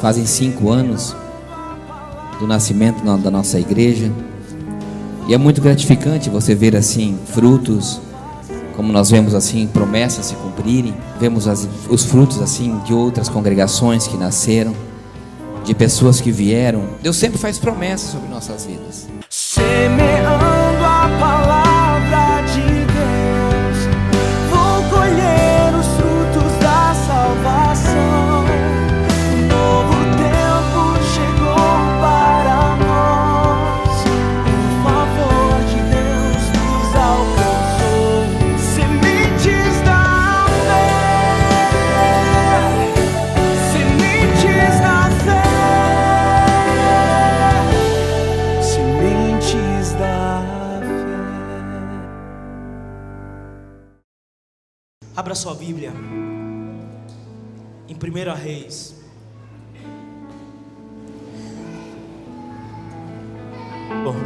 Fazem 5 anos do nascimento da nossa igreja, e é muito gratificante você ver assim frutos, como nós vemos assim promessas se cumprirem. Vemos os frutos assim de outras congregações que nasceram, de pessoas que vieram. Deus sempre faz promessas sobre nossas vidas. Semeando a palavra de Deus, vou colher os frutos da salvação. Um novo tempo chegou para nós, o favor de Deus nos alcançou. Sementes da fé, sementes da fé, sementes da fé. Abra sua Bíblia em 1 Reis. Bom,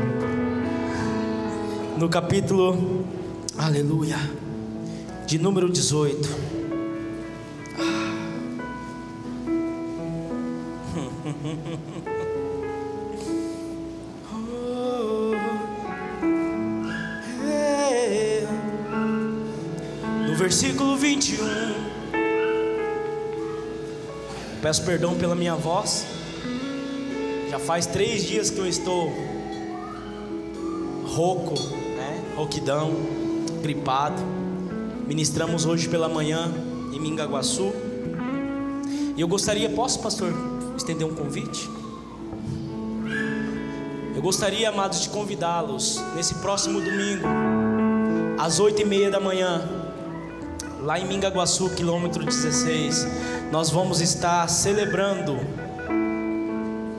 no capítulo, aleluia, de número 18. No versículo 21. Peço perdão pela minha voz. Já faz 3 dias que eu estou rouco, né? Rouquidão, gripado. Ministramos hoje pela manhã em Mingaguaçu. E eu gostaria, posso, pastor, estender um convite? Eu gostaria, amados, de convidá-los nesse próximo domingo, às 8h30 da manhã, lá em Mingaguaçu, quilômetro 16, nós vamos estar celebrando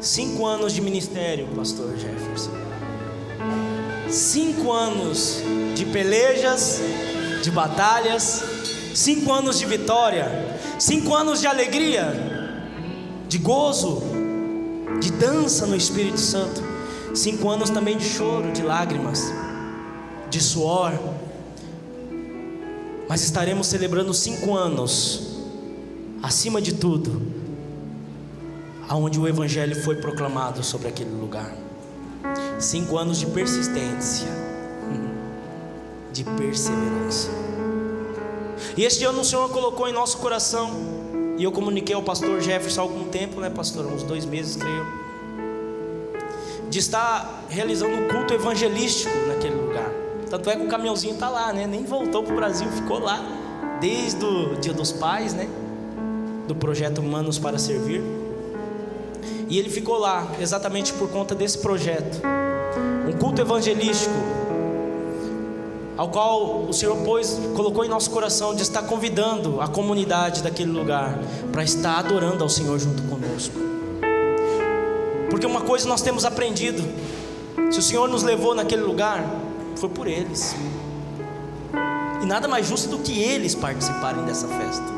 5 anos de ministério, pastor Jefferson. 5 anos de pelejas, de batalhas, 5 anos de vitória, 5 anos de alegria, de gozo, de dança no Espírito Santo, 5 anos também de choro, de lágrimas, de suor. Mas estaremos celebrando 5 anos, acima de tudo, aonde o Evangelho foi proclamado sobre aquele lugar. 5 anos de persistência, de perseverança. E este ano o Senhor colocou em nosso coração, e eu comuniquei ao pastor Jefferson há algum tempo, né, pastor? Uns 2 meses, creio, de estar realizando um culto evangelístico naquele lugar. Tanto é que o caminhãozinho está lá, né? Nem voltou para o Brasil, ficou lá desde o Dia dos Pais, né? Do projeto Humanos para Servir. E ele ficou lá exatamente por conta desse projeto, um culto evangelístico, ao qual o Senhor colocou em nosso coração de estar convidando a comunidade daquele lugar para estar adorando ao Senhor junto conosco. Porque uma coisa nós temos aprendido: se o Senhor nos levou naquele lugar, foi por eles, e nada mais justo do que eles participarem dessa festa.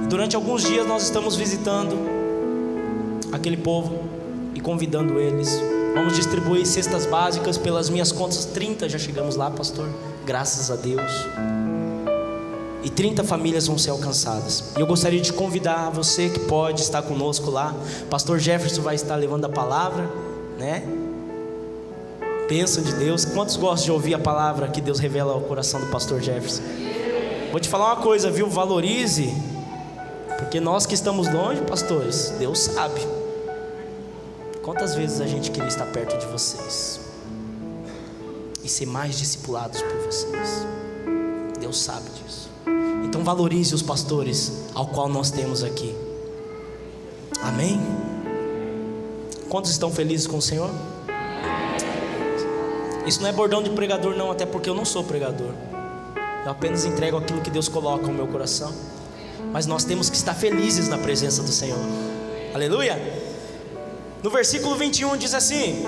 Durante alguns dias nós estamos visitando aquele povo e convidando eles. Vamos distribuir cestas básicas, pelas minhas contas 30 já chegamos lá, pastor, graças a Deus. E 30 famílias vão ser alcançadas. E eu gostaria de convidar você que pode estar conosco lá. Pastor Jefferson vai estar levando a palavra, né? Bênção de Deus. Quantos gostam de ouvir a palavra que Deus revela ao coração do pastor Jefferson? Vou te falar uma coisa, viu? Valorize, porque nós que estamos longe, pastores, Deus sabe quantas vezes a gente queria estar perto de vocês e ser mais discipulados por vocês. Deus sabe disso. Então valorize os pastores ao qual nós temos aqui. Amém? Quantos estão felizes com o Senhor? Isso não é bordão de pregador não, até porque eu não sou pregador. Eu apenas entrego aquilo que Deus coloca no meu coração. Mas nós temos que estar felizes na presença do Senhor. Aleluia. No versículo 21 diz assim: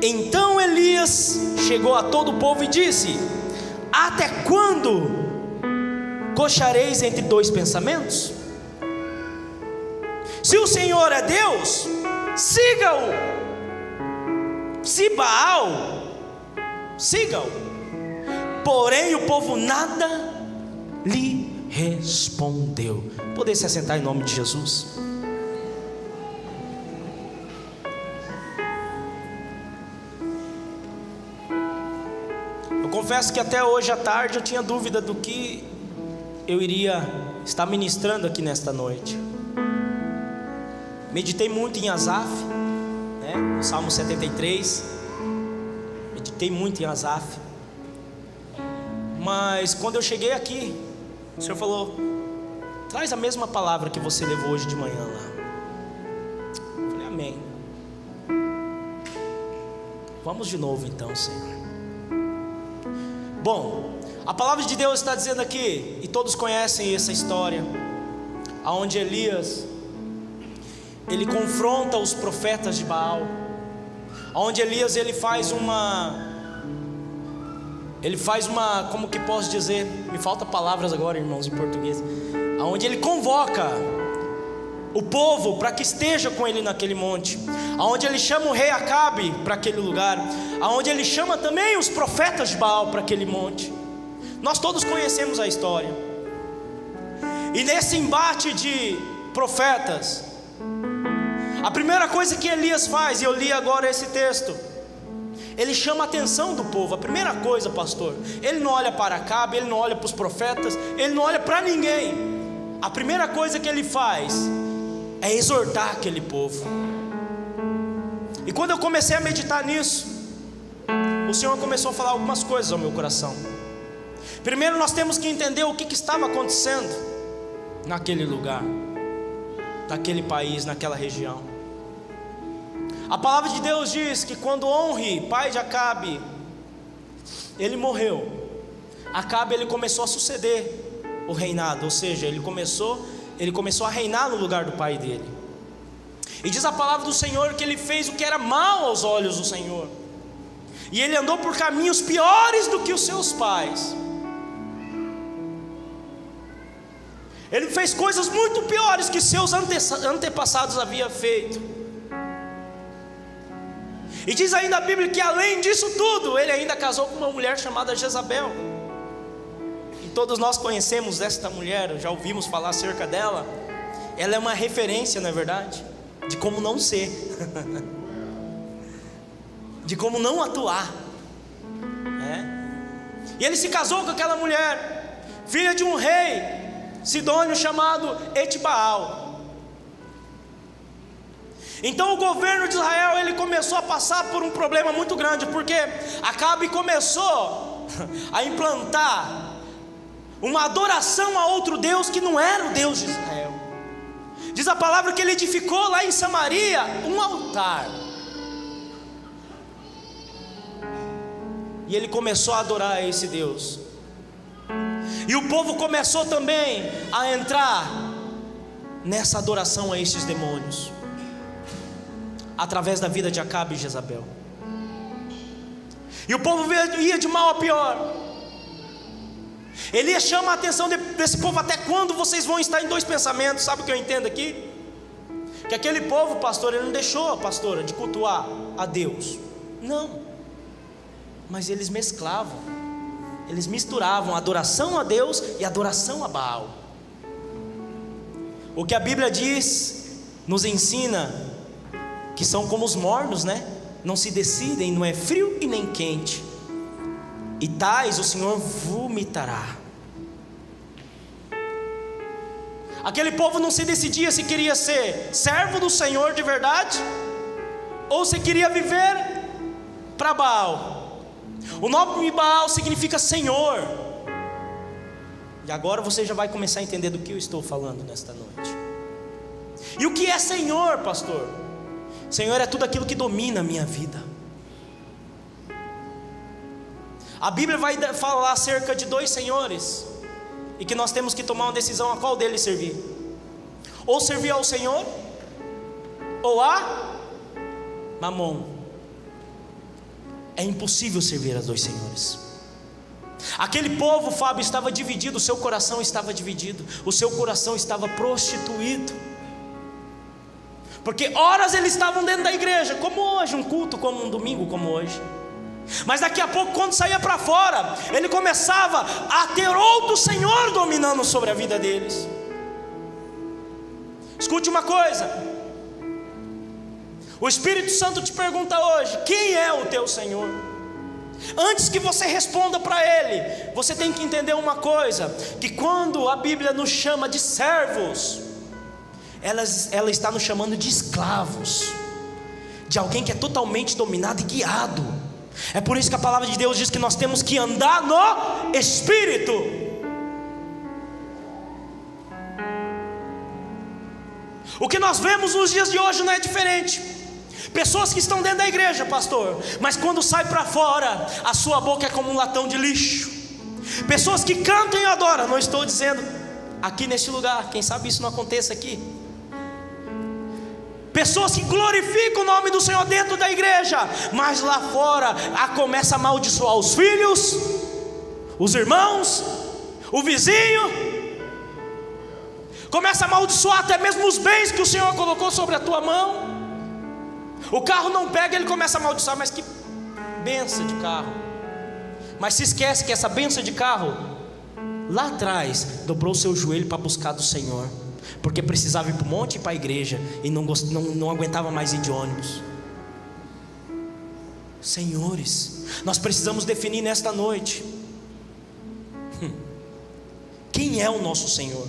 então Elias chegou a todo o povo e disse: até quando cochareis entre 2 pensamentos? Se o Senhor é Deus, siga-o. Se Baal, siga-o. Porém o povo nada lhe respondeu. Poder se assentar em nome de Jesus. Eu confesso que até hoje à tarde eu tinha dúvida do que eu iria estar ministrando aqui nesta noite. Meditei muito em Asaf, né? No Salmo 73. Meditei muito em Asaf. Mas quando eu cheguei aqui, o Senhor falou: traz a mesma palavra que você levou hoje de manhã lá. Eu falei: amém. Vamos de novo então, Senhor. Bom, a palavra de Deus está dizendo aqui, e todos conhecem essa história, aonde Elias, ele confronta os profetas de Baal, aonde Elias ele faz uma, como que posso dizer, me falta palavras agora, irmãos, em português, aonde ele convoca o povo para que esteja com ele naquele monte, aonde ele chama o rei Acabe para aquele lugar, aonde ele chama também os profetas de Baal para aquele monte. Nós todos conhecemos a história. E nesse embate de profetas, a primeira coisa que Elias faz, e eu li agora esse texto, ele chama a atenção do povo. A primeira coisa, pastor, ele não olha para Acabe, ele não olha para os profetas, ele não olha para ninguém. A primeira coisa que ele faz é exortar aquele povo. E quando eu comecei a meditar nisso, o Senhor começou a falar algumas coisas ao meu coração. Primeiro nós temos que entender o que estava acontecendo naquele lugar, naquele país, naquela região. A palavra de Deus diz que quando Onri, pai de Acabe, ele morreu, Acabe ele começou a suceder o reinado, ou seja, ele começou a reinar no lugar do pai dele. E diz a palavra do Senhor que ele fez o que era mal aos olhos do Senhor, e ele andou por caminhos piores do que os seus pais. Ele fez coisas muito piores que seus antepassados haviam feito. E diz ainda a Bíblia que além disso tudo, ele ainda casou com uma mulher chamada Jezabel. E todos nós conhecemos esta mulher, já ouvimos falar acerca dela. Ela é uma referência, não é verdade? De como não ser, de como não atuar, E ele se casou com aquela mulher, filha de um rei sidônio chamado Etibaal. Então o governo de Israel ele começou a passar por um problema muito grande, porque Acabe começou a implantar uma adoração a outro Deus que não era o Deus de Israel. Diz a palavra que ele edificou lá em Samaria um altar, e ele começou a adorar a esse Deus. E o povo começou também a entrar nessa adoração a esses demônios, através da vida de Acabe e Jezabel. E o povo ia de mal a pior. Elias chama a atenção desse povo: até quando vocês vão estar em dois pensamentos? Sabe o que eu entendo aqui? Que aquele povo, pastor, ele não deixou a pastora de cultuar a Deus, não, mas eles mesclavam, eles misturavam adoração a Deus e adoração a Baal. O que a Bíblia diz, nos ensina que são como os mornos, não se decidem, não é frio e nem quente, e tais o Senhor vomitará. Aquele povo não se decidia se queria ser servo do Senhor de verdade, ou se queria viver para Baal. O nome Baal significa Senhor. E agora você já vai começar a entender do que eu estou falando nesta noite. E o que é Senhor, pastor? Senhor é tudo aquilo que domina a minha vida. A Bíblia vai falar acerca de dois senhores, e que nós temos que tomar uma decisão a qual deles servir. Ou servir ao Senhor, ou a Mamon. É impossível servir a dois senhores. Aquele povo, Fábio, estava dividido, o seu coração estava dividido, o seu coração estava prostituído. Porque horas eles estavam dentro da igreja, como hoje, um culto como um domingo como hoje, Mas daqui a pouco, quando saía para fora, ele começava a ter outro senhor dominando sobre a vida deles. Escute uma coisa: o Espírito Santo te pergunta hoje: quem é o teu Senhor? Antes que você responda para Ele, você tem que entender uma coisa: que quando a Bíblia nos chama de servos, ela está nos chamando de escravos, de alguém que é totalmente dominado e guiado. É por isso que a palavra de Deus diz que nós temos que andar no Espírito. O que nós vemos nos dias de hoje não é diferente. Pessoas que estão dentro da igreja, pastor, mas quando sai para fora, a sua boca é como um latão de lixo. Pessoas que cantam e adoram, não estou dizendo aqui neste lugar, quem sabe isso não aconteça aqui. Pessoas que glorificam o nome do Senhor dentro da igreja, mas lá fora começa a amaldiçoar os filhos, os irmãos, o vizinho, começa a amaldiçoar até mesmo os bens que o Senhor colocou sobre a tua mão. O carro não pega, ele começa a amaldiçoar: mas que benção de carro. Mas se esquece que essa benção de carro, lá atrás, dobrou o seu joelho para buscar do Senhor, porque precisava ir para o monte e para a igreja, e não aguentava mais ir de ônibus. Senhores, nós precisamos definir nesta noite: quem é o nosso Senhor?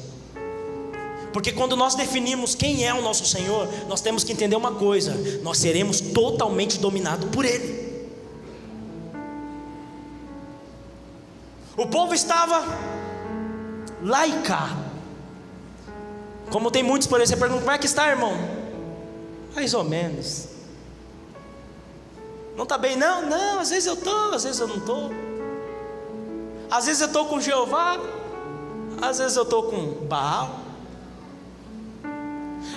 Porque quando nós definimos quem é o nosso Senhor, nós temos que entender uma coisa: nós seremos totalmente dominados por Ele. O povo estava lá e cá. Como tem muitos por aí, você pergunta: como é que está, irmão? Mais ou menos. Não está bem? Não, às vezes eu estou, às vezes eu não estou. Às vezes eu estou com Jeová, às vezes eu estou com Baal.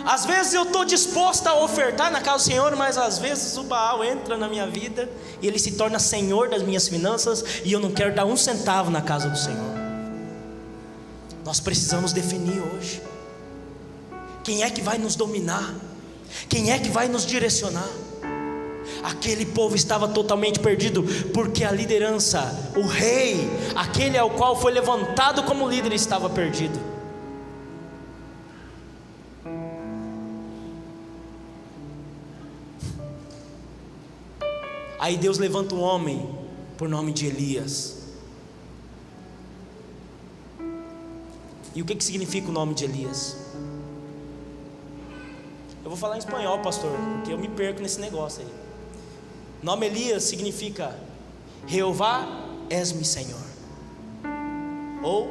Às vezes eu estou disposto a ofertar na casa do Senhor, mas às vezes o Baal entra na minha vida e ele se torna senhor das minhas finanças, e eu não quero dar um centavo na casa do Senhor. Nós precisamos definir hoje quem é que vai nos dominar, quem é que vai nos direcionar. Aquele povo estava totalmente perdido, porque a liderança, o rei, aquele ao qual foi levantado como líder, estava perdido. Aí Deus levanta um homem por nome de Elias. E o que significa o nome de Elias? Eu vou falar em espanhol, pastor, porque eu me perco nesse negócio aí. O nome Elias significa: Jeová és mi Senhor, ou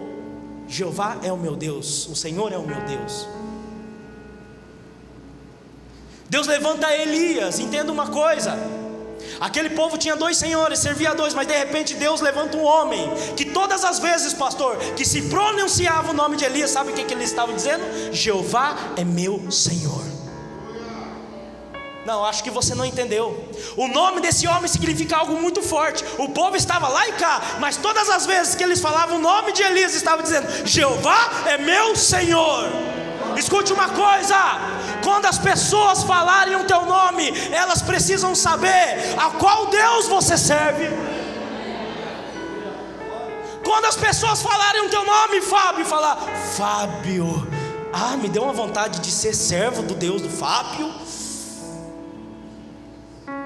Jeová é o meu Deus, o Senhor é o meu Deus. Deus levanta Elias. Entenda uma coisa: aquele povo tinha dois senhores, servia a dois, mas de repente Deus levanta um homem que todas as vezes, pastor, que se pronunciava o nome de Elias, sabe o que ele estava dizendo? Jeová é meu Senhor. Não, acho que você não entendeu. O nome desse homem significa algo muito forte. O povo estava lá e cá, mas todas as vezes que eles falavam o nome de Elias, estava dizendo: Jeová é meu Senhor. Escute uma coisa: quando as pessoas falarem o teu nome, elas precisam saber a qual Deus você serve. Quando as pessoas falarem o teu nome, Fábio, falar: Fábio, me deu uma vontade de ser servo do Deus do Fábio,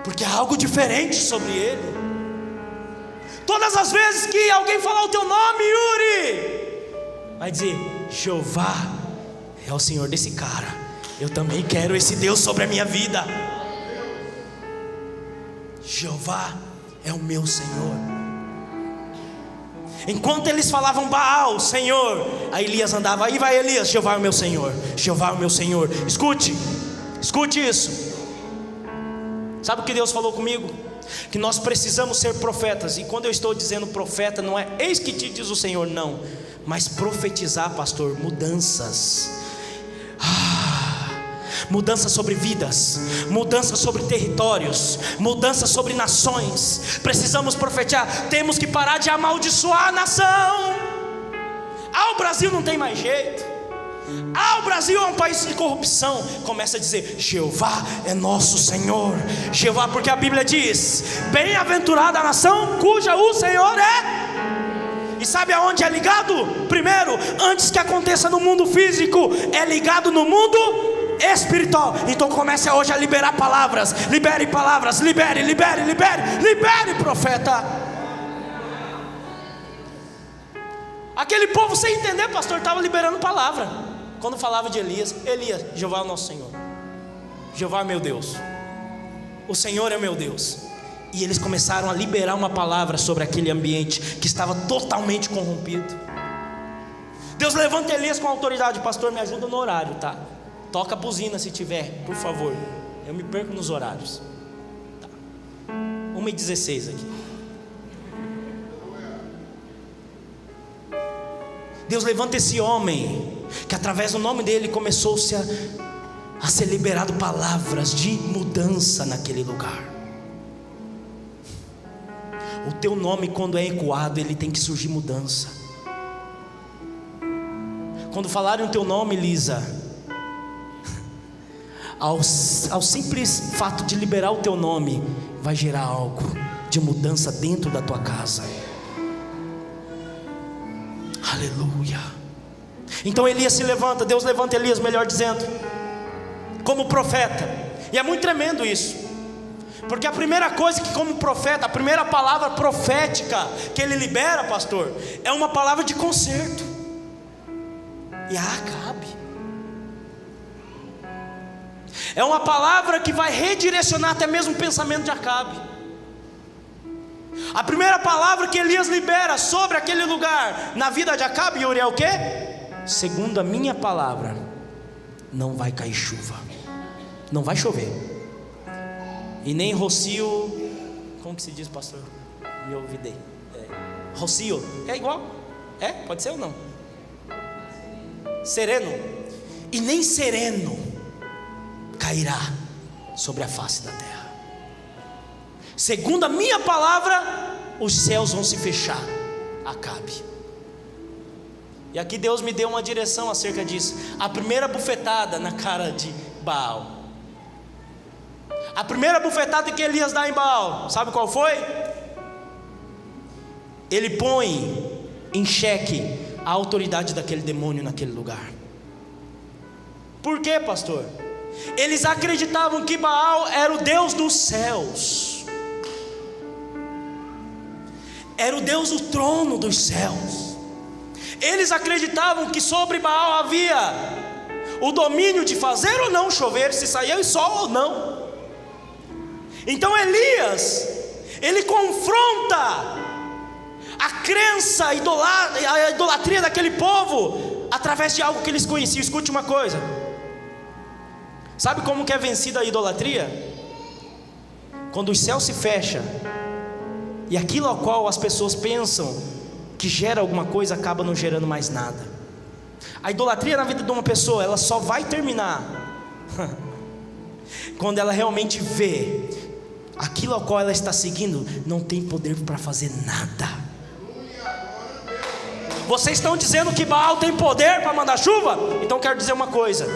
porque há algo diferente sobre ele. Todas as vezes que alguém falar o teu nome, Yuri, vai dizer: Jeová é o Senhor desse cara, eu também quero esse Deus sobre a minha vida. Jeová é o meu Senhor. Enquanto eles falavam Baal, Senhor, aí Elias andava: aí vai Elias, Jeová é o meu Senhor, Jeová é o meu Senhor. Escute isso. Sabe o que Deus falou comigo? Que nós precisamos ser profetas. E quando eu estou dizendo profeta, não é eis que te diz o Senhor, não, mas profetizar, pastor, mudanças. Mudanças sobre vidas, mudanças sobre territórios, mudanças sobre nações. Precisamos profetizar. Temos que parar de amaldiçoar a nação. O Brasil não tem mais jeito. O Brasil é um país de corrupção. Começa a dizer: Jeová é nosso Senhor. Jeová, porque a Bíblia diz: bem-aventurada a nação cuja o Senhor é. E sabe aonde é ligado? Primeiro, antes que aconteça no mundo físico, é ligado no mundo espiritual. Então comece hoje a liberar palavras. Libere palavras, libere, profeta. Aquele povo, sem entender, pastor, estava liberando palavra. Quando falava de Elias: Elias, Jeová é o nosso Senhor. Jeová é meu Deus. O Senhor é meu Deus. E eles começaram a liberar uma palavra sobre aquele ambiente que estava totalmente corrompido. Deus levanta Elias com autoridade. Pastor, me ajuda no horário, tá? Toca a buzina se tiver, por favor. Eu me perco nos horários, tá. 1h16 aqui. Deus levanta esse homem, que através do nome dele começou-se a ser liberado palavras de mudança naquele lugar. O teu nome, quando é ecoado, ele tem que surgir mudança. Quando falarem o teu nome, Lisa, ao simples fato de liberar o teu nome, vai gerar algo de mudança dentro da tua casa. Aleluia. Então Elias se levanta. Deus levanta Elias, melhor dizendo, como profeta. E é muito tremendo isso, porque a primeira coisa que, como profeta, a primeira palavra profética que ele libera, pastor, é uma palavra de conserto. E a Acabe é uma palavra que vai redirecionar até mesmo o pensamento de Acabe. A primeira palavra que Elias libera sobre aquele lugar na vida de Acabe, Yuri, é o quê? Segundo a minha palavra, não vai cair chuva, não vai chover, e nem rocio. Como que se diz, pastor? Me ouvidei. Rocio, é igual? É? Pode ser ou não? Sereno. E nem sereno cairá sobre a face da terra. Segundo a minha palavra, os céus vão se fechar. Acabe. E aqui Deus me deu uma direção acerca disso. A primeira bufetada na cara de Baal, a primeira bufetada que Elias dá em Baal, sabe qual foi? Ele põe em xeque a autoridade daquele demônio naquele lugar. Por quê, pastor? Eles acreditavam que Baal era o Deus dos céus, era o Deus do trono dos céus. Eles acreditavam que sobre Baal havia o domínio de fazer ou não chover, se saía sol ou não. Então Elias, ele confronta a crença, a idolatria daquele povo através de algo que eles conheciam. Escute uma coisa. Sabe como que é vencida a idolatria? Quando os céus se fecham e aquilo ao qual as pessoas pensam que gera alguma coisa acaba não gerando mais nada. A idolatria na vida de uma pessoa, ela só vai terminar quando ela realmente vê aquilo ao qual ela está seguindo não tem poder para fazer nada. Vocês estão dizendo que Baal tem poder para mandar chuva? Então quero dizer uma coisa.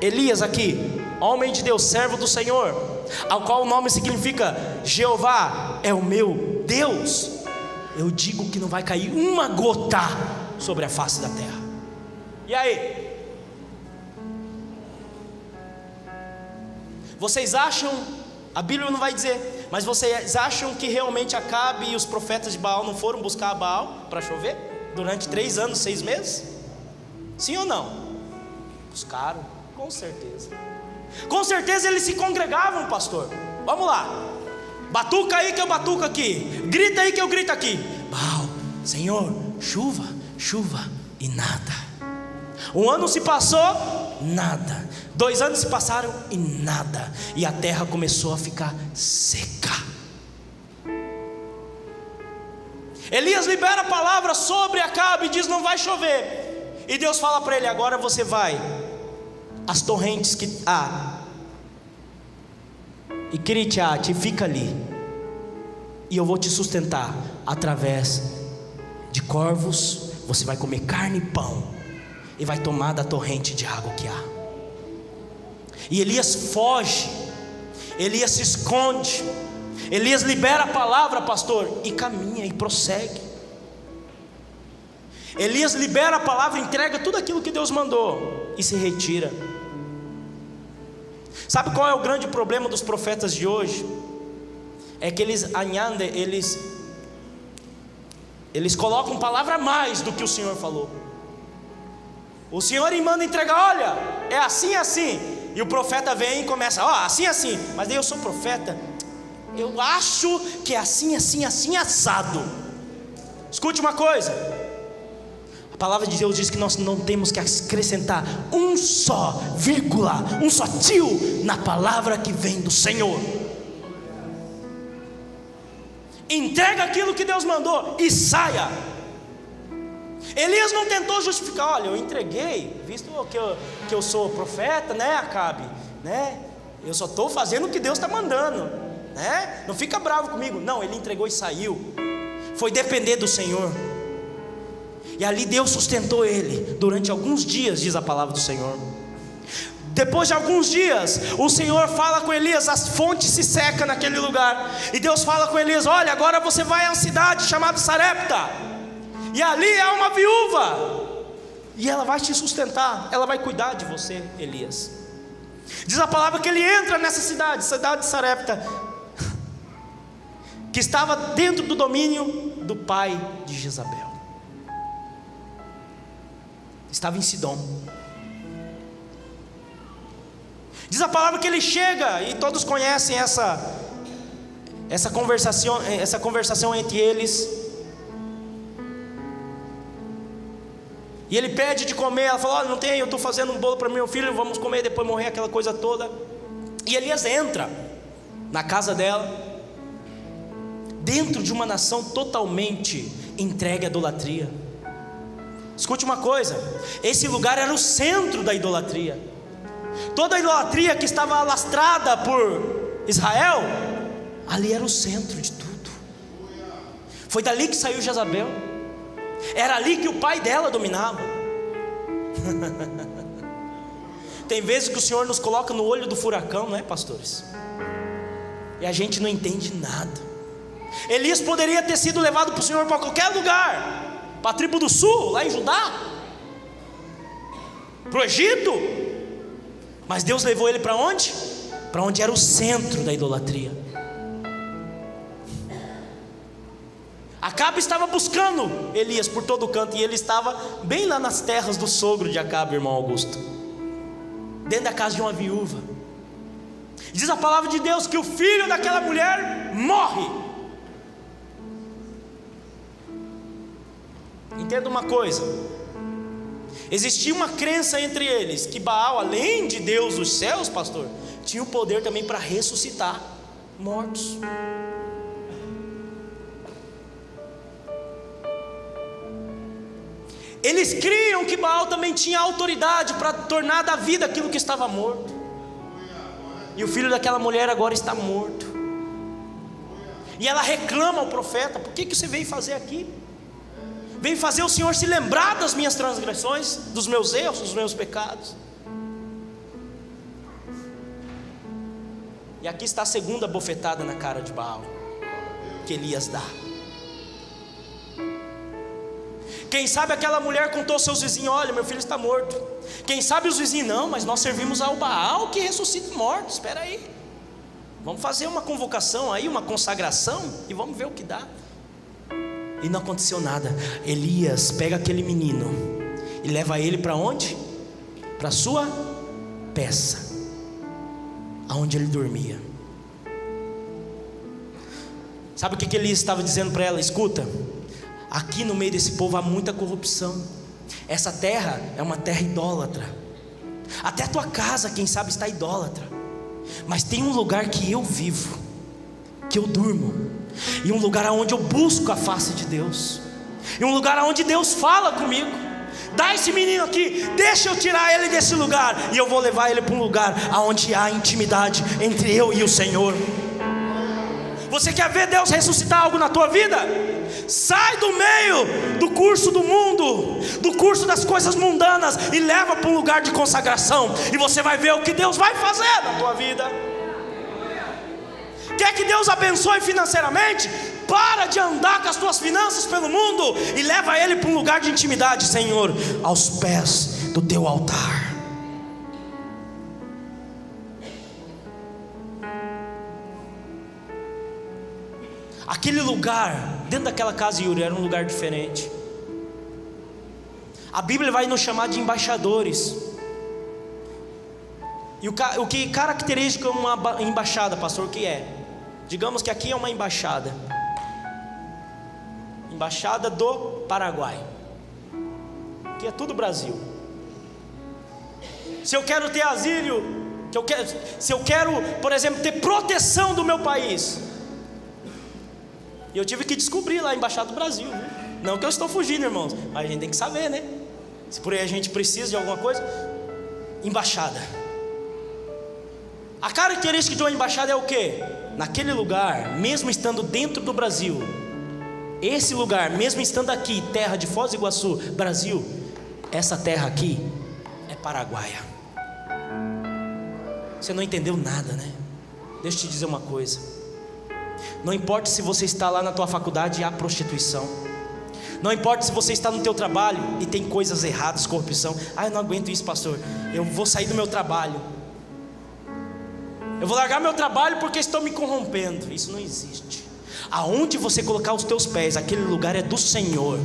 Elias aqui, homem de Deus, servo do Senhor, ao qual o nome significa Jeová é o meu Deus, eu digo que não vai cair uma gota sobre a face da terra. E aí? Vocês acham, a Bíblia não vai dizer, mas vocês acham que realmente Acabe e os profetas de Baal não foram buscar Baal para chover? Durante 3 anos, 6 meses? Sim ou não? Buscaram, com certeza. Com certeza eles se congregavam, pastor. Vamos lá. Batuca aí que eu batuco aqui. Grita aí que eu grito aqui. Baal, Senhor, chuva, chuva e nada. 1 ano se passou, nada. 2 anos se passaram e nada. E a terra começou a ficar seca. Elias libera a palavra sobre Acabe e diz: não vai chover. E Deus fala para ele: agora você vai as torrentes que há e Quiritiate, fica ali, e eu vou te sustentar através de corvos. Você vai comer carne e pão, e vai tomar da torrente de água que há. E Elias foge, Elias se esconde, Elias libera a palavra, pastor, e caminha e prossegue. Elias libera a palavra, entrega tudo aquilo que Deus mandou e se retira. Sabe qual é o grande problema dos profetas de hoje? É que eles colocam palavra a mais do que o Senhor falou. O Senhor manda entregar, olha, é assim, assim. E o profeta vem e começa, assim, assim. Mas daí eu sou profeta, eu acho que é assim, assim, assim, assado. Escute uma coisa, a palavra de Deus diz que nós não temos que acrescentar um só vírgula, um só tio na palavra que vem do Senhor. Entrega aquilo que Deus mandou e saia. Elias não tentou justificar, olha, eu entreguei, visto que eu sou profeta, né, Acabe, né? Eu só estou fazendo o que Deus está mandando, né? Não fica bravo comigo. Não, ele entregou e saiu. Foi depender do Senhor. E ali Deus sustentou ele durante alguns dias, diz a palavra do Senhor. Depois de alguns dias, o Senhor fala com Elias, as fontes se secam naquele lugar. E Deus fala com Elias, olha, agora você vai a uma cidade chamada Sarepta. E ali há uma viúva, e ela vai te sustentar, ela vai cuidar de você, Elias. Diz a palavra que ele entra nessa cidade de Sarepta, que estava dentro do domínio do pai de Jezabel. Estava em Sidom. Diz a palavra que ele chega, e todos conhecem essa conversação entre eles. E ele pede de comer, ela fala, olha, não tem, eu estou fazendo um bolo para meu filho, vamos comer, depois morrer, aquela coisa toda. E Elias entra na casa dela, dentro de uma nação totalmente entregue à idolatria. Escute uma coisa, esse lugar era o centro da idolatria. Toda a idolatria que estava alastrada por Israel, ali era o centro de tudo. Foi dali que saiu Jezabel. Era ali que o pai dela dominava. Tem vezes que o Senhor nos coloca no olho do furacão, não é, pastores? E a gente não entende nada. Elias poderia ter sido levado para o Senhor para qualquer lugar, para a tribo do sul, lá em Judá, para o Egito. Mas Deus levou ele para onde? Para onde era o centro da idolatria. Acabe estava buscando Elias por todo canto, e ele estava bem lá nas terras do sogro de Acabe, irmão Augusto, dentro da casa de uma viúva. Diz a palavra de Deus que o filho daquela mulher morre. Entenda uma coisa, existia uma crença entre eles que Baal, além de Deus dos céus, pastor, tinha o poder também para ressuscitar mortos. Eles criam que Baal também tinha autoridade para tornar da vida aquilo que estava morto. E o filho daquela mulher agora está morto. E ela reclama ao profeta, por que você veio fazer aqui? Veio fazer o Senhor se lembrar das minhas transgressões, dos meus erros, dos meus pecados. E aqui está a segunda bofetada na cara de Baal que Elias dá. Quem sabe aquela mulher contou aos seus vizinhos, olha, meu filho está morto. Quem sabe os vizinhos, não, mas nós servimos ao Baal que ressuscita mortos. Espera aí, vamos fazer uma convocação aí, uma consagração, e vamos ver o que dá. E não aconteceu nada. Elias pega aquele menino e leva ele para onde? Para a sua peça, aonde ele dormia. Sabe o que Elias estava dizendo para ela? Escuta, aqui no meio desse povo há muita corrupção. Essa terra é uma terra idólatra. Até a tua casa, quem sabe, está idólatra. Mas tem um lugar que eu vivo, que eu durmo, e um lugar onde eu busco a face de Deus, e um lugar onde Deus fala comigo. Dá esse menino aqui, deixa eu tirar ele desse lugar, e eu vou levar ele para um lugar onde há intimidade entre eu e o Senhor. Você quer ver Deus ressuscitar algo na tua vida? Sai do meio do curso do mundo, do curso das coisas mundanas, e leva para um lugar de consagração, e você vai ver o que Deus vai fazer na tua vida. Quer que Deus abençoe financeiramente? Para de andar com as tuas finanças pelo mundo e leva ele para um lugar de intimidade, Senhor, aos pés do teu altar. Aquele lugar, dentro daquela casa, Yuri, era um lugar diferente. A Bíblia vai nos chamar de embaixadores. E o que caracteriza uma embaixada, pastor, o que é? Digamos que aqui é uma embaixada. Embaixada do Paraguai. Que é tudo Brasil. Se eu quero ter asilo, se eu quero, por exemplo, ter proteção do meu país, e eu tive que descobrir lá a embaixada do Brasil, né? Não que eu estou fugindo, irmãos, mas a gente tem que saber, né? Se por aí a gente precisa de alguma coisa. Embaixada. A característica de uma embaixada é o quê? Naquele lugar, mesmo estando dentro do Brasil, esse lugar, mesmo estando aqui, terra de Foz do Iguaçu, Brasil, essa terra aqui é paraguaia. Você não entendeu nada, né? Deixa eu te dizer uma coisa. Não importa se você está lá na tua faculdade e há prostituição. Não importa se você está no teu trabalho e tem coisas erradas, corrupção. Eu não aguento isso, pastor. Eu vou sair do meu trabalho. Eu vou largar meu trabalho porque estou me corrompendo. Isso não existe. Aonde você colocar os teus pés, aquele lugar é do Senhor.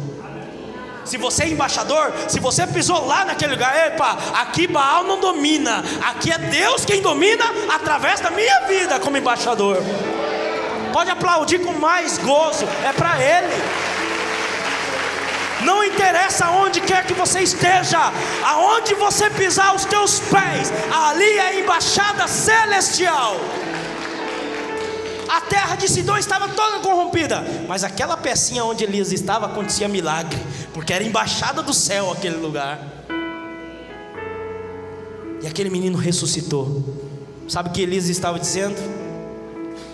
Se você é embaixador, se você pisou lá naquele lugar, epa, aqui Baal não domina. Aqui é Deus quem domina através da minha vida como embaixador. Pode aplaudir com mais gozo, é para Ele. Não interessa onde quer que você esteja, aonde você pisar os teus pés, ali é a embaixada celestial. A terra de Sidom estava toda corrompida, mas aquela pecinha onde Elias estava acontecia milagre, porque era embaixada do céu aquele lugar. E aquele menino ressuscitou. Sabe o que Elias estava dizendo?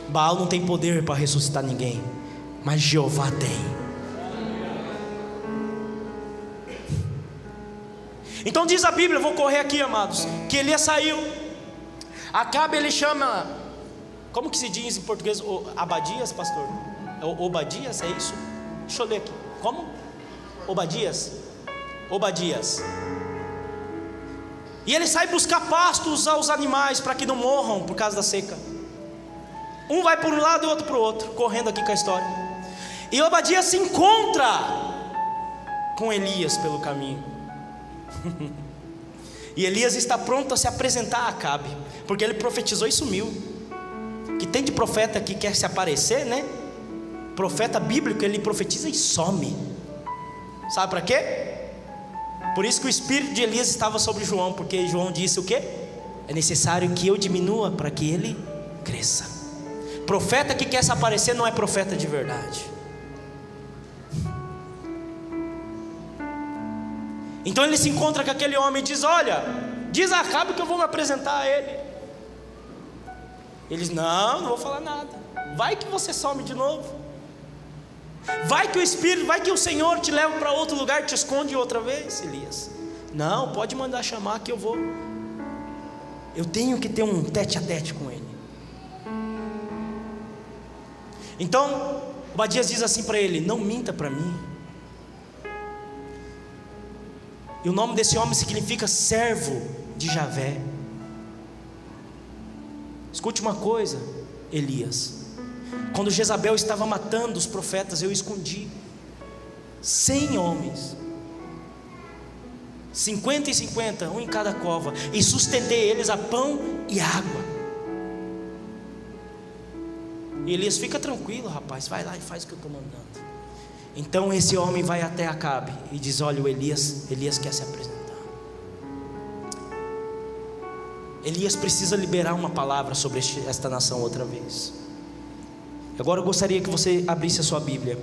Baal não tem poder para ressuscitar ninguém, mas Jeová tem. Então diz a Bíblia, vou correr aqui, amados, que Elias saiu. Acabe, ele chama, como que se diz em português? Abadias, pastor? Obadias, é isso? Deixa eu ler aqui. Como? Obadias. E ele sai buscar pastos aos animais para que não morram por causa da seca. Um vai por um lado e o outro para o outro, correndo aqui com a história. E Obadias se encontra com Elias pelo caminho. E Elias está pronto a se apresentar a Acabe, porque ele profetizou e sumiu. Que tem de profeta que quer se aparecer, né? Profeta bíblico, ele profetiza e some. Sabe para quê? Por isso que o espírito de Elias estava sobre João, porque João disse o quê? É necessário que eu diminua para que ele cresça. Profeta que quer se aparecer não é profeta de verdade. Então ele se encontra com aquele homem e diz: olha, diz a Acabe que eu vou me apresentar a ele. Eles: não vou falar nada. Vai que você some de novo. Vai que o Espírito, vai que o Senhor te leva para outro lugar e te esconde outra vez, Elias. Não, pode mandar chamar que eu vou. Eu tenho que ter um tete a tete com ele. Então Obadias diz assim para ele: não minta para mim. E o nome desse homem significa servo de Javé. Escute uma coisa, Elias. Quando Jezabel estava matando os profetas, eu escondi 100 homens, 50 e 50, um em cada cova, e sustentei eles a pão e água. E Elias: fica tranquilo, rapaz, vai lá e faz o que eu estou mandando. Então esse homem vai até Acabe e diz: olha, o Elias quer se apresentar. Elias precisa liberar uma palavra sobre esta nação outra vez. Agora eu gostaria que você abrisse a sua Bíblia.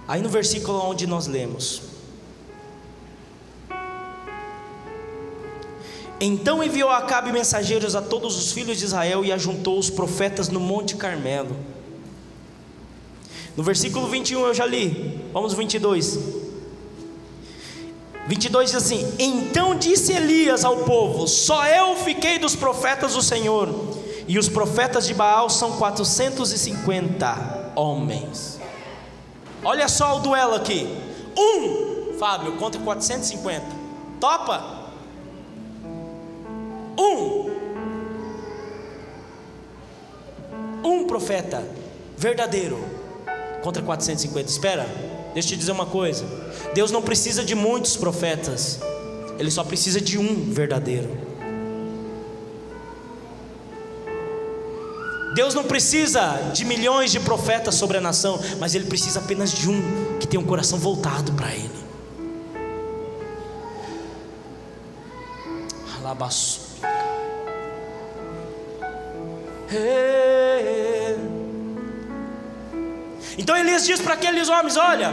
Aí no versículo onde nós lemos: Então enviou Acabe mensageiros a todos os filhos de Israel e ajuntou os profetas no Monte Carmelo. No versículo 21 eu já li, vamos no 22. 22 diz assim: então disse Elias ao povo: só eu fiquei dos profetas do Senhor, e os profetas de Baal são 450 homens. Olha só o duelo aqui. Fábio, contra 450. Topa? Um profeta verdadeiro contra 450. Espera, deixa eu te dizer uma coisa. Deus não precisa de muitos profetas, Ele só precisa de um verdadeiro. Deus não precisa de milhões de profetas sobre a nação, mas Ele precisa apenas de um que tem um coração voltado para Ele. Alabaço. Então Elias diz para aqueles homens: olha,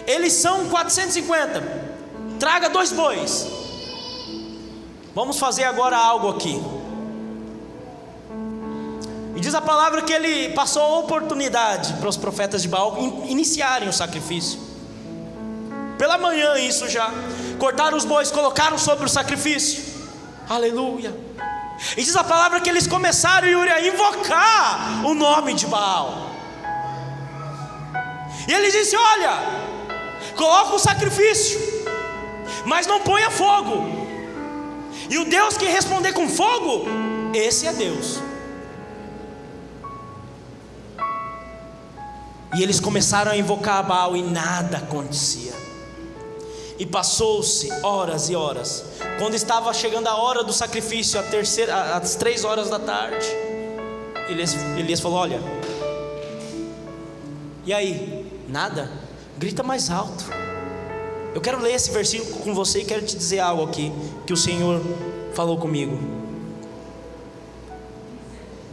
eles são 450, traga 2 bois, vamos fazer agora algo aqui. E diz a palavra que ele passou a oportunidade para os profetas de Baal iniciarem o sacrifício. Pela manhã isso já, cortaram os bois, colocaram sobre o sacrifício. Aleluia. E diz a palavra que eles começaram, Yuri, a invocar o nome de Baal. E ele disse: olha, coloca o sacrifício, mas não ponha fogo. E o Deus que responder com fogo, esse é Deus. E eles começaram a invocar a Baal e nada acontecia. E passou-se horas e horas. Quando estava chegando a hora do sacrifício, às 3 horas da tarde, Elias falou: olha, e aí? Nada? Grita mais alto. Eu quero ler esse versículo com você e quero te dizer algo aqui que o Senhor falou comigo.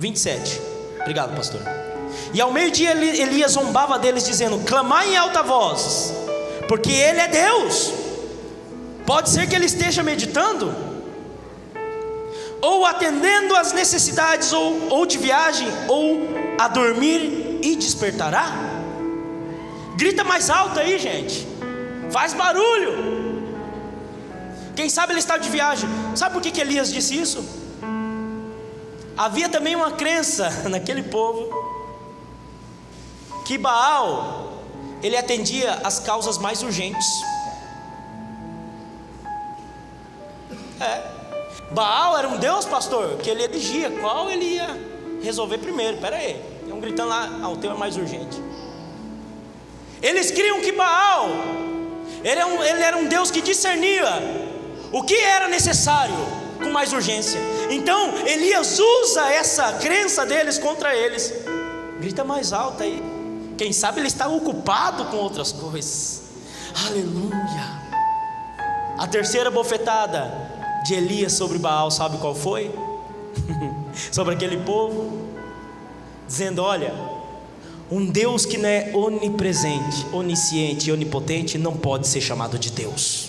27. Obrigado, pastor. E ao meio-dia Elias zombava deles, dizendo: clamai em alta voz, porque Ele é Deus. Pode ser que ele esteja meditando, ou atendendo às necessidades, ou de viagem, ou a dormir e despertará. Grita mais alto aí, gente. Faz barulho. Quem sabe ele está de viagem. Sabe por que Elias disse isso? Havia também uma crença naquele povo que Baal, ele atendia às causas mais urgentes. Baal era um Deus, pastor, que ele elegia qual ele ia resolver primeiro. Espera aí, tem um gritando lá: o teu é mais urgente. Eles criam que Baal, ele era um Deus que discernia o que era necessário com mais urgência. Então Elias usa essa crença deles contra eles. Grita mais alto aí. Quem sabe ele está ocupado com outras coisas. Aleluia. A terceira bofetada de Elias sobre Baal, sabe qual foi? Sobre aquele povo, dizendo: olha, um Deus que não é onipresente, onisciente e onipotente não pode ser chamado de Deus.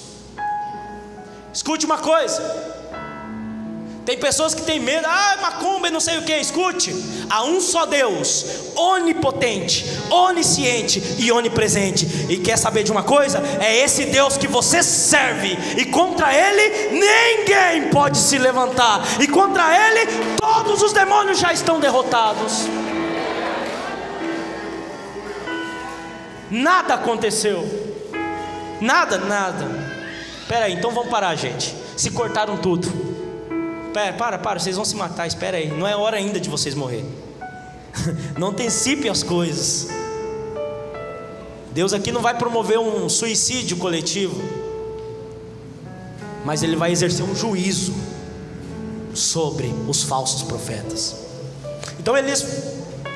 Escute uma coisa. Tem pessoas que têm medo: macumba e não sei o que. Escute, há um só Deus, onipotente, onisciente e onipresente. E quer saber de uma coisa? É esse Deus que você serve, e contra Ele ninguém pode se levantar, e contra Ele todos os demônios já estão derrotados. Nada aconteceu. Nada. Espera aí, então vamos parar, gente. Se cortaram tudo. Para, vocês vão se matar, espera aí. Não é hora ainda de vocês morrer. Não antecipem as coisas. Deus aqui não vai promover um suicídio coletivo, mas Ele vai exercer um juízo sobre os falsos profetas. Então Elias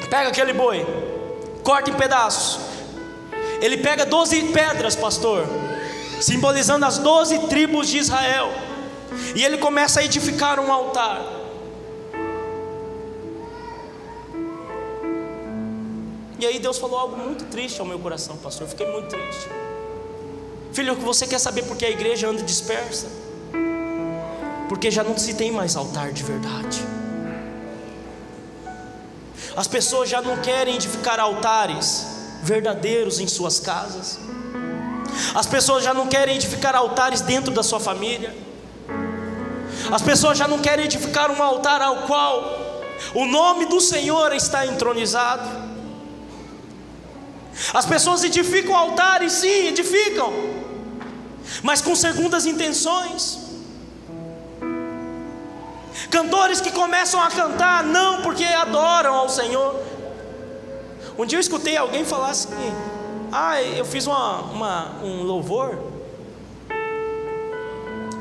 pega aquele boi, corta em pedaços. Ele pega 12 pedras, pastor, simbolizando as 12 tribos de Israel. E ele começa a edificar um altar. E aí Deus falou algo muito triste ao meu coração, pastor. Eu fiquei muito triste. Filho, você quer saber por que a igreja anda dispersa? Porque Porque já não se tem mais altar de verdade. As pessoas já não querem edificar altares verdadeiros em suas casas. As pessoas já não querem edificar altares dentro da sua família. As pessoas já não querem edificar um altar ao qual o nome do Senhor está entronizado. As pessoas edificam altares, sim, edificam, mas com segundas intenções. Cantores que começam a cantar não porque adoram ao Senhor. Um dia eu escutei alguém falar assim: eu fiz um louvor.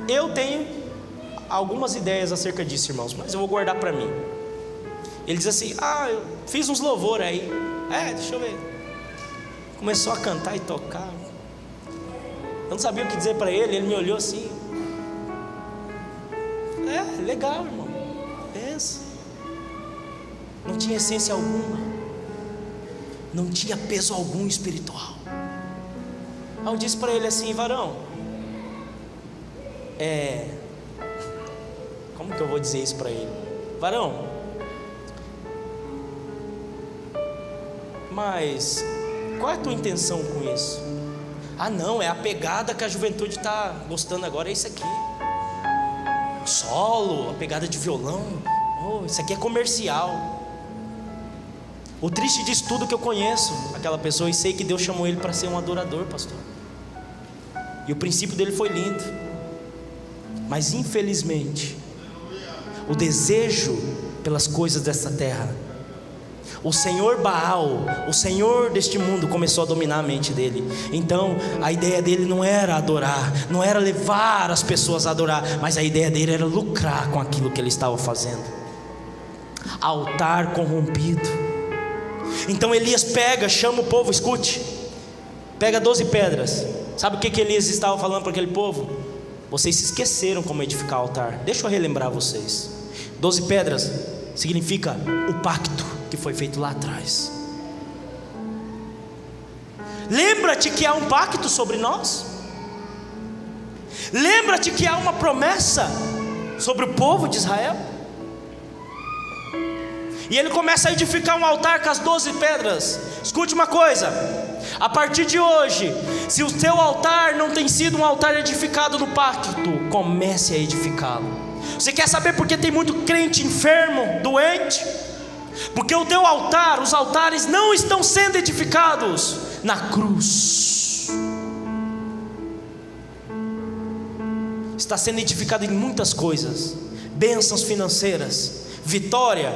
Eu tenho algumas ideias acerca disso, irmãos, mas eu vou guardar para mim. Ele diz assim: eu fiz uns louvor aí. Deixa eu ver. Começou a cantar e tocar. Eu não sabia o que dizer para ele. Ele me olhou assim: legal, irmão, pensa. Não tinha essência alguma, não tinha peso algum espiritual. Aí eu disse para ele assim: varão, como que eu vou dizer isso para ele? Varão, mas qual é a tua intenção com isso? Não, é a pegada que a juventude está gostando agora, é isso aqui. Solo, a pegada de violão. Isso aqui é comercial. O triste disso tudo, que eu conheço aquela pessoa e sei que Deus chamou ele para ser um adorador, pastor. E o princípio dele foi lindo, mas infelizmente o desejo pelas coisas dessa terra, o senhor Baal, o senhor deste mundo, começou a dominar a mente dele. Então a ideia dele não era adorar, não era levar as pessoas a adorar, mas a ideia dele era lucrar com aquilo que ele estava fazendo. Altar corrompido. Então Elias chama o povo, escute, pega 12 pedras. Sabe o que Elias estava falando para aquele povo? Vocês se esqueceram como edificar altar. Deixa eu relembrar vocês. 12 pedras significa o pacto que foi feito lá atrás. Lembra-te que há um pacto sobre nós. Lembra-te que há uma promessa sobre o povo de Israel. E ele começa a edificar um altar com as 12 pedras. Escute uma coisa: a partir de hoje, se o seu altar não tem sido um altar edificado no pacto, comece a edificá-lo. Você quer saber por que tem muito crente enfermo, doente? Porque o teu altar, os altares não estão sendo edificados na cruz. Está sendo edificado em muitas coisas: bênçãos financeiras, vitória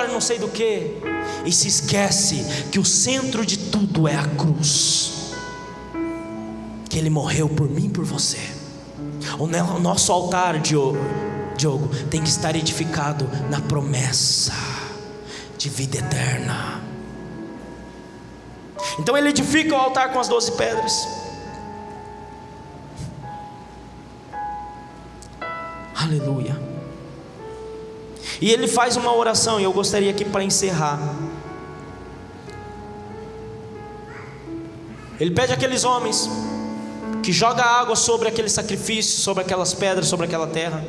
não sei do que. E se esquece que o centro de tudo é a cruz, que Ele morreu por mim e por você. O nosso altar, Diogo, tem que estar edificado na promessa de vida eterna. Então ele edifica o altar com as 12 pedras. Aleluia. E ele faz uma oração, e eu gostaria aqui para encerrar. Ele pede àqueles homens que jogam água sobre aquele sacrifício, sobre aquelas pedras, sobre aquela terra.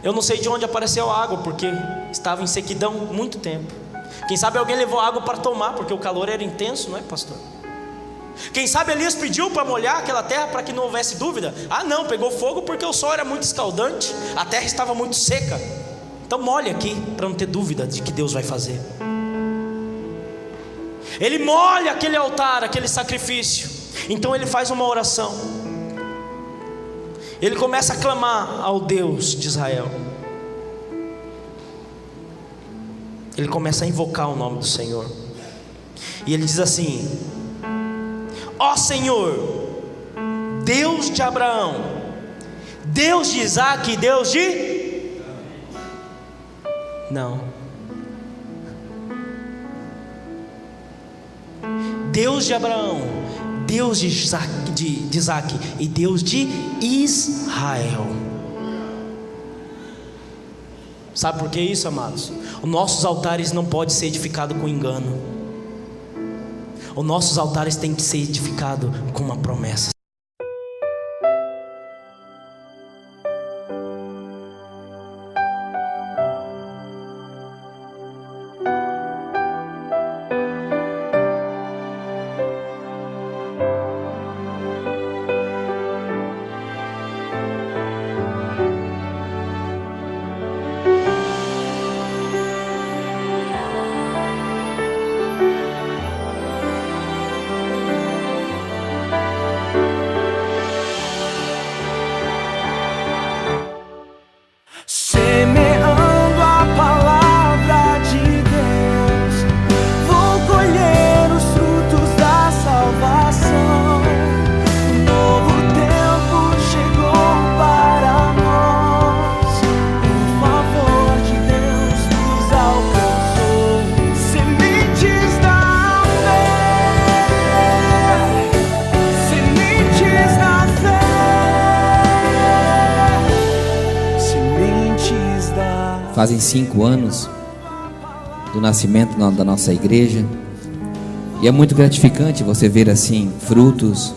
Eu não sei de onde apareceu a água, porque estava em sequidão muito tempo. Quem sabe alguém levou água para tomar, porque o calor era intenso, não é, pastor? Quem sabe Elias pediu para molhar aquela terra para que não houvesse dúvida. Não, pegou fogo porque o sol era muito escaldante, a terra estava muito seca. Então molhe aqui, para não ter dúvida de que Deus vai fazer. Ele molha aquele altar, aquele sacrifício. Então ele faz uma oração. Ele começa a clamar ao Deus de Israel. Ele começa a invocar o nome do Senhor. E ele diz assim: ó Senhor, Deus de Abraão, Deus de Isaac, Deus de... Não. Deus de Abraão, Deus de Isaac e Deus de Israel. Sabe por que isso, amados? Os nossos altares não podem ser edificados com engano. Os nossos altares têm que ser edificados com uma promessa. Fazem 5 anos do nascimento da nossa igreja. E é muito gratificante você ver assim frutos,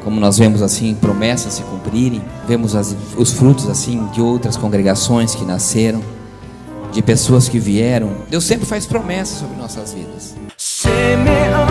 como nós vemos assim promessas se cumprirem. Vemos os frutos assim de outras congregações que nasceram, de pessoas que vieram. Deus sempre faz promessas sobre nossas vidas. Semeando